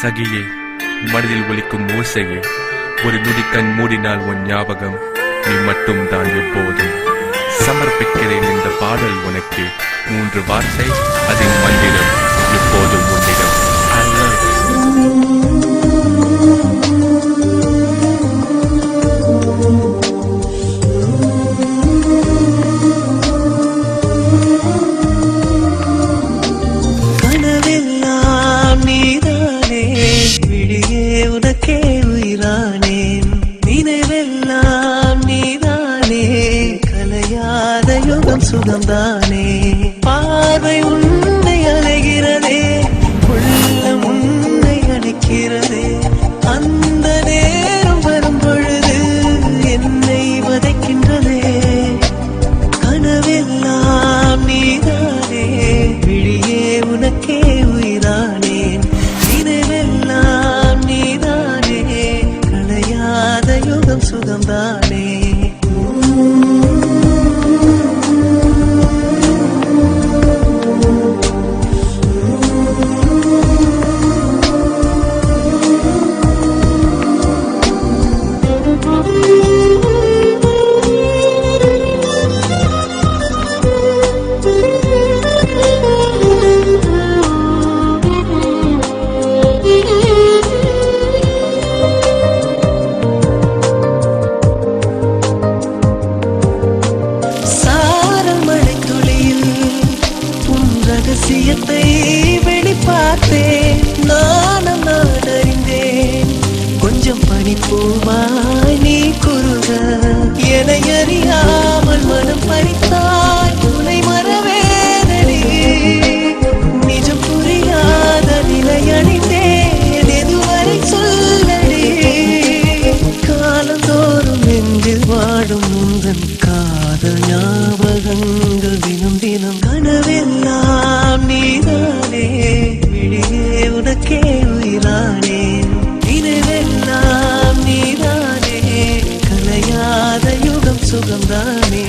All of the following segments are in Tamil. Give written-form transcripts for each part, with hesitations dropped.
சகியே, மனதில் ஒலிக்கும் ஓசையே, ஒரு நொடிக்கண் மூடினால் உன் ஞாபகம் நீ மட்டும் தான் எப்போதும். சமர்ப்பிக்கிறேன் இந்த பாடல் உனக்கு, 3 வார்த்தை அதின் மந்திரம், எப்போதும் உன்னிடம். சுகம்தானே பார்வை உன்னை அலைகிறதே, உள்ளம் உன்னை அணைக்கிறதே, அந்த நேரம் வரும் பொழுது என்னை வதைக்கின்றதே. கனவெல்லாம் நீதானே, விழியே உனக்கே உயிரானேன், நினைவெல்லாம் நீதானே, களையாத யுகம் சுகம்தானே. ரகசியத்தை வெளிப்பார்த்தேன், நானும் நான் அறிந்தேன், கொஞ்சம் பனிப்பூவாய் நீ குறுக, என்னை அறியாமல் மனம் பறித்தாய், உன்னை மறவேனடி, நிஜம் புரியாத நிலை அணிந்தேன், எதுவரை சொல்லடி, காலந்தோறும் நெஞ்சில் வாடும் முந்தன் காதல் ஞாபகங்கள் தினம் தினம். கனவெல்லாம் நீதானே, விழியே உனக்கே உயிரானேன், நினைவெல்லாம் நீதானே, கலையாத யுகம் சுகம்தானே.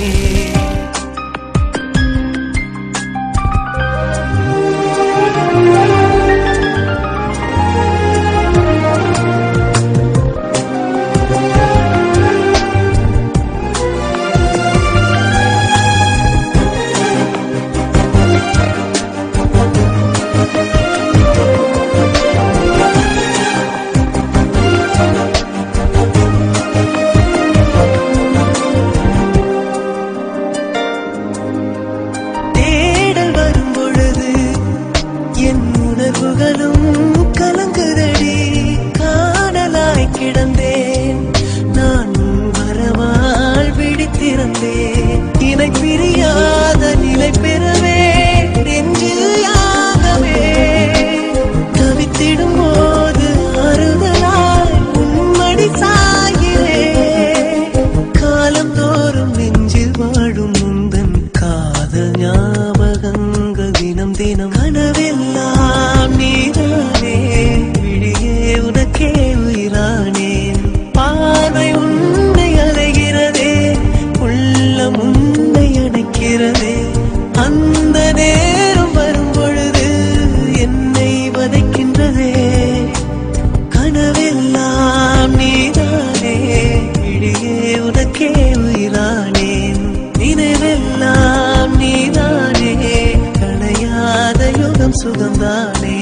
உணர்வுகளும் கலங்குதடி, காணலாய் கிடந்தேன் நான், வரவால் விழித்திருந்தேன், இணை பிரியாத நிலை பெறவே நெஞ்சில் யாகவே, தவித்திடும் போது அறுதலாய் உன்மடி சாயிலே, காலம் தோறும் நெஞ்சில் வாழும் முந்தன் காதல் ஞாபகங்கள் தினம் தினம். கனவெல்லாம் நீதானே, விழியே உனக்கே உயிரானேன், பார்வை உன்னை அலைகிறதே, உள்ளம் உன்னை அணைக்கிறதே, அந்த நேரம் வரும் பொழுது என்னை வதைக்கின்றதே. கனவெல்லாம் நீதானே, விழியே உனக்கே உயிரானேன், நினைவெல்லாம் நீதானே, களையாத யுகம் சுகம்தானே.